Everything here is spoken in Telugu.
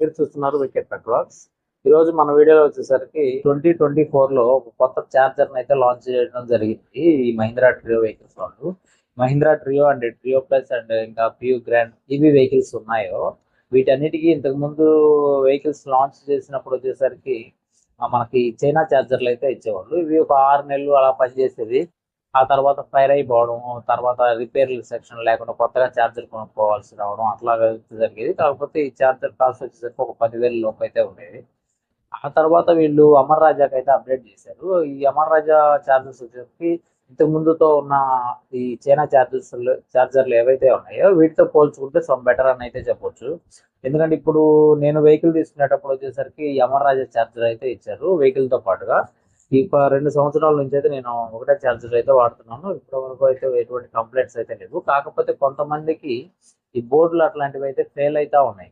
మీరు చూస్తున్నారు వికెట్ నెట్వర్క్స్. ఈ రోజు మన వీడియోలో వచ్చేసరికి 2024 లో ఒక కొత్త చార్జర్ అయితే లాంచ్ చేయడం జరిగింది. ఈ మహీంద్రా ట్రియో వెహికల్స్ వాళ్ళు. Mahindra trio and trio plus and ఇంకా పియూ గ్రాండ్ ఇవి వెహికల్స్ ఉన్నాయో వీటన్నిటికీ ఇంతకు ముందు వెహికల్స్ లాంచ్ చేసినప్పుడు వచ్చేసరికి మనకి చైనా చార్జర్లు అయితే ఇచ్చేవాళ్ళు. ఇవి ఒక 6 నెలలు అలా పనిచేసేది. ఆ తర్వాత ఫైర్ అయిపోవడం, తర్వాత రిపేర్ సెక్షన్ లేకుండా కొత్తగా ఛార్జర్ కొనుక్కోవాల్సి రావడం అట్లాగా జరిగేది. కాకపోతే ఈ ఛార్జర్ కాస్ట్ వచ్చేసరికి ఒక 10,000 లోపు అయితే ఉండేది. ఆ తర్వాత వీళ్ళు అమర్ రాజాకి అయితే అప్డేట్ చేశారు. ఈ అమర్ రాజా ఛార్జర్స్ వచ్చేసరికి ఇంతకు ముందుతో ఉన్న ఈ చైనా ఛార్జర్లు ఏవైతే ఉన్నాయో వీటితో పోల్చుకుంటే సమ్ బెటర్ అని అయితే చెప్పొచ్చు. ఎందుకంటే ఇప్పుడు నేను వెహికల్ తీసుకునేటప్పుడు వచ్చేసరికి ఈ అమర్ రాజా ఛార్జర్ అయితే ఇచ్చారు వెహికల్ తో పాటుగా. ఈ 2 సంవత్సరాల నుంచి అయితే నేను ఒకటే ఛార్జర్ అయితే వాడుతున్నాను. ఇప్పటి వరకు అయితే ఎటువంటి కంప్లైంట్స్ అయితే లేవు. కాకపోతే కొంతమందికి ఈ బోర్డులు అట్లాంటివి అయితే ఫెయిల్ అవుతా ఉన్నాయి.